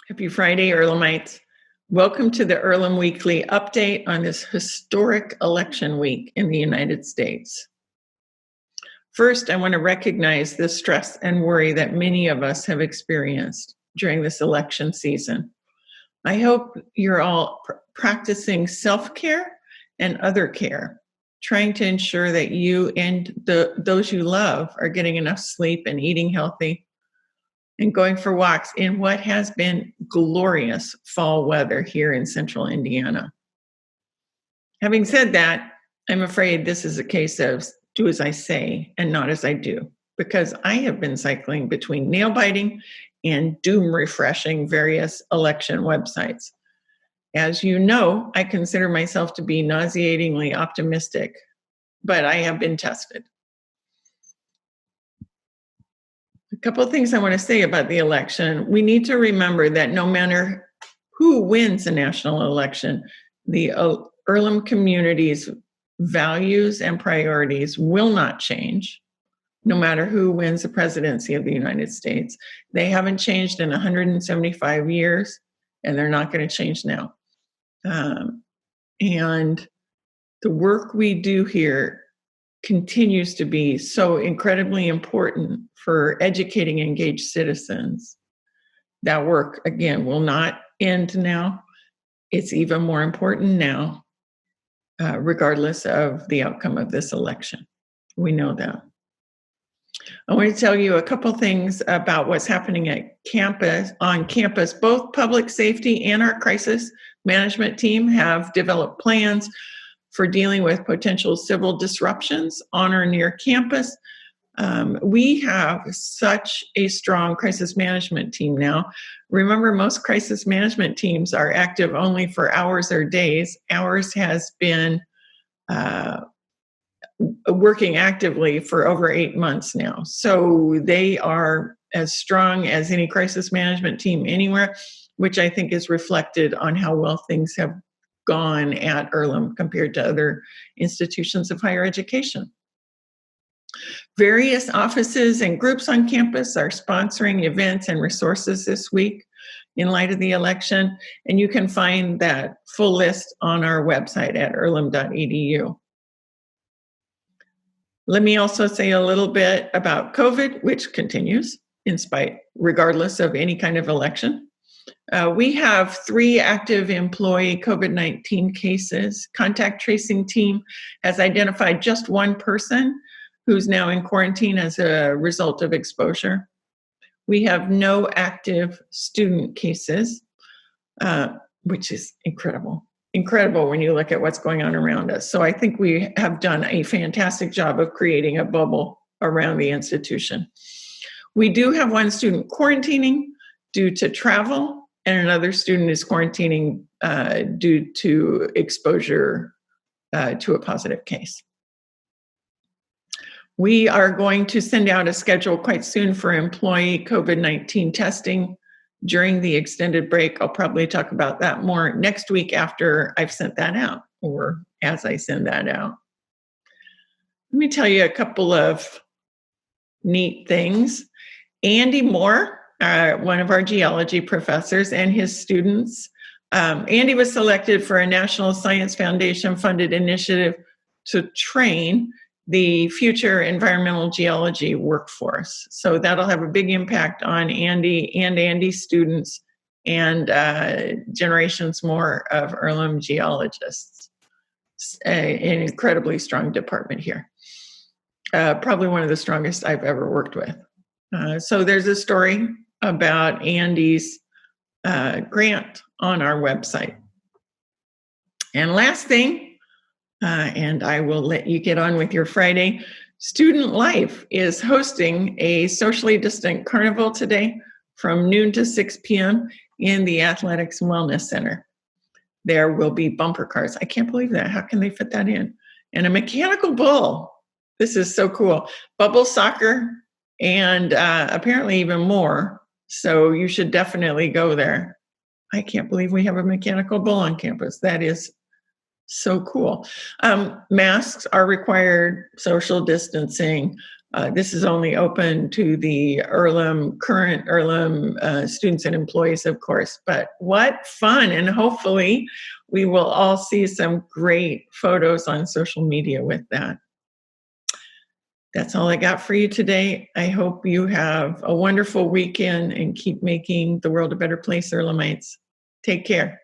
Happy Friday, Earlhamites. Welcome to the Earlham Weekly update on this historic election week in the United States. First, I want to recognize the stress and worry that many of us have experienced during this election season. I hope you're all practicing self-care and other care, trying to ensure that you and those you love are getting enough sleep and eating healthy, and going for walks in what has been glorious fall weather here in central Indiana. Having said that, I'm afraid this is a case of do as I say and not as I do, because I have been cycling between nail biting and doom refreshing various election websites. As you know, I consider myself to be nauseatingly optimistic, but I have been tested. A couple of things I want to say about the election. We need to remember that no matter who wins a national election, the Earlham community's values and priorities will not change, no matter who wins the presidency of the United States. They haven't changed in 175 years, and they're not going to change now. And the work we do here continues to be so incredibly important for educating engaged citizens. That work, again, will not end now. It's even more important now, regardless of the outcome of this election. We know that. I want to tell you a couple things about what's happening on campus. Both public safety and our crisis management team have developed plans for dealing with potential civil disruptions on or near campus. We have such a strong crisis management team now. Remember, most crisis management teams are active only for hours or days. Ours has been working actively for over 8 months now. So they are as strong as any crisis management team anywhere, which I think is reflected on how well things have gone at Earlham compared to other institutions of higher education. Various offices and groups on campus are sponsoring events and resources this week in light of the election, and you can find that full list on our website at earlham.edu. Let me also say a little bit about COVID, which continues regardless of any kind of election. We have 3 active employee COVID-19 cases. Contact tracing team has identified just 1 person who's now in quarantine as a result of exposure. We have no active student cases, which is incredible when you look at what's going on around us. So I think we have done a fantastic job of creating a bubble around the institution. We do have 1 student quarantining due to travel, and another student is quarantining due to exposure to a positive case. We are going to send out a schedule quite soon for employee COVID-19 testing during the extended break. I'll probably talk about that more next week after I've sent that out, or as I send that out. Let me tell you a couple of neat things. Andy Moore, one of our geology professors, and his students. Andy was selected for a National Science Foundation funded initiative to train the future environmental geology workforce. So that'll have a big impact on Andy and Andy's students and generations more of Earlham geologists. An incredibly strong department here. Probably one of the strongest I've ever worked with. So there's a story about Andy's grant on our website. And last thing, and I will let you get on with your Friday, Student Life is hosting a socially distant carnival today from noon to 6 p.m. in the Athletics and Wellness Center. There will be bumper cars. I can't believe that. How can they fit that in? And a mechanical bull. This is so cool. Bubble soccer, and apparently even more. So you should definitely go there. I can't believe we have a mechanical bull on campus. That is so cool. Masks are required, social distancing. This is only open to the current Earlham students and employees, of course. But what fun! And hopefully, we will all see some great photos on social media with that. That's all I got for you today. I hope you have a wonderful weekend and keep making the world a better place, Earlhamites. Take care.